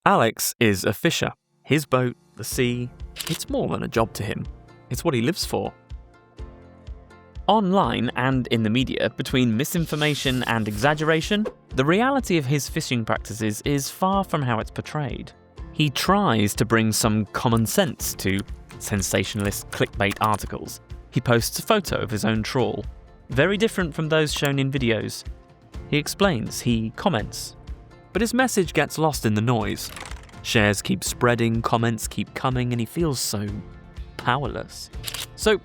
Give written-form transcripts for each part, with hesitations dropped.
Alex is a fisher. His boat, the sea, it's more than a job to him. It's what he lives for. Online and in the media, between misinformation and exaggeration, the reality of his fishing practices is far from how it's portrayed. He tries to bring some common sense to sensationalist clickbait articles. He posts a photo of his own trawl, very different from those shown in videos. He explains, he comments, but his message gets lost in the noise. Shares keep spreading, comments keep coming, and he feels so powerless. So,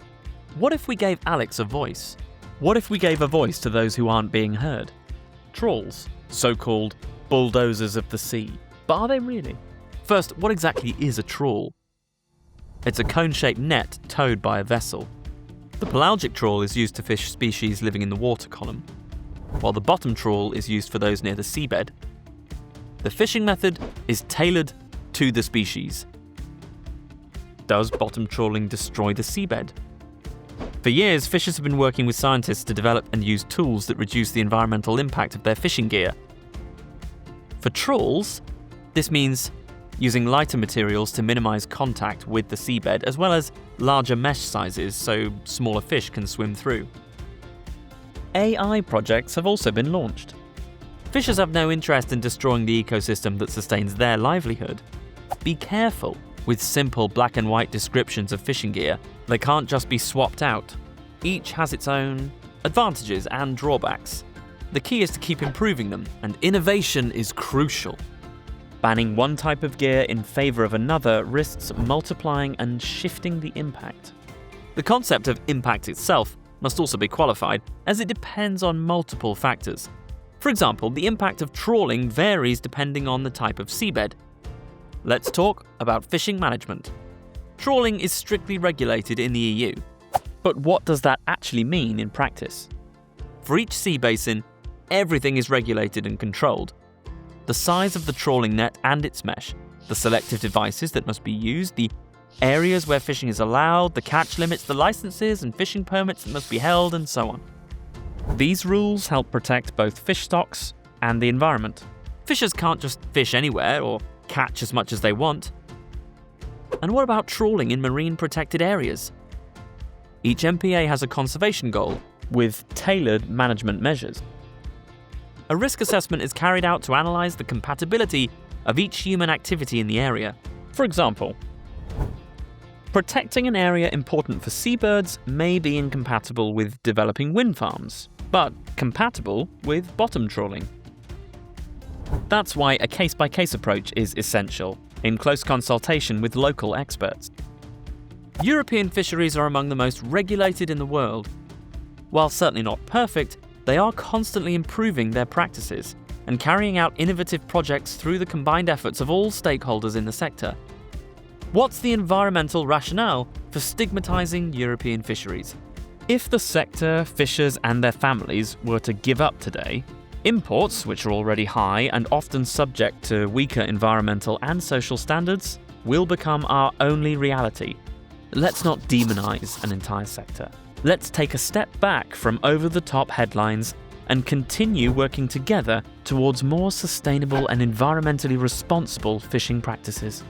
what if we gave Alex a voice? What if we gave a voice to those who aren't being heard? Trawls, so-called bulldozers of the sea. But are they really? First, what exactly is a trawl? It's a cone-shaped net towed by a vessel. The pelagic trawl is used to fish species living in the water column, while the bottom trawl is used for those near the seabed. The fishing method is tailored to the species. Does bottom trawling destroy the seabed? For years, fishers have been working with scientists to develop and use tools that reduce the environmental impact of their fishing gear. For trawls, this means using lighter materials to minimize contact with the seabed, as well as larger mesh sizes so smaller fish can swim through. AI projects have also been launched. Fishers have no interest in destroying the ecosystem that sustains their livelihood. Be careful with simple black and white descriptions of fishing gear. They can't just be swapped out. Each has its own advantages and drawbacks. The key is to keep improving them, and innovation is crucial. Banning one type of gear in favor of another risks multiplying and shifting the impact. The concept of impact itself must also be qualified, as it depends on multiple factors. For example, the impact of trawling varies depending on the type of seabed. Let's talk about fishing management. Trawling is strictly regulated in the EU. But what does that actually mean in practice? For each sea basin, everything is regulated and controlled. The size of the trawling net and its mesh, the selective devices that must be used, the areas where fishing is allowed, the catch limits, the licenses and fishing permits that must be held, and so on. These rules help protect both fish stocks and the environment. Fishers can't just fish anywhere or catch as much as they want. And what about trawling in marine protected areas? Each MPA has a conservation goal with tailored management measures. A risk assessment is carried out to analyze the compatibility of each human activity in the area. For example, protecting an area important for seabirds may be incompatible with developing wind farms, but compatible with bottom trawling. That's why a case-by-case approach is essential, in close consultation with local experts. European fisheries are among the most regulated in the world. While certainly not perfect, they are constantly improving their practices and carrying out innovative projects through the combined efforts of all stakeholders in the sector. What's the environmental rationale for stigmatizing European fisheries? If the sector, fishers and their families were to give up today, imports, which are already high and often subject to weaker environmental and social standards, will become our only reality. Let's not demonize an entire sector. Let's take a step back from over-the-top headlines and continue working together towards more sustainable and environmentally responsible fishing practices.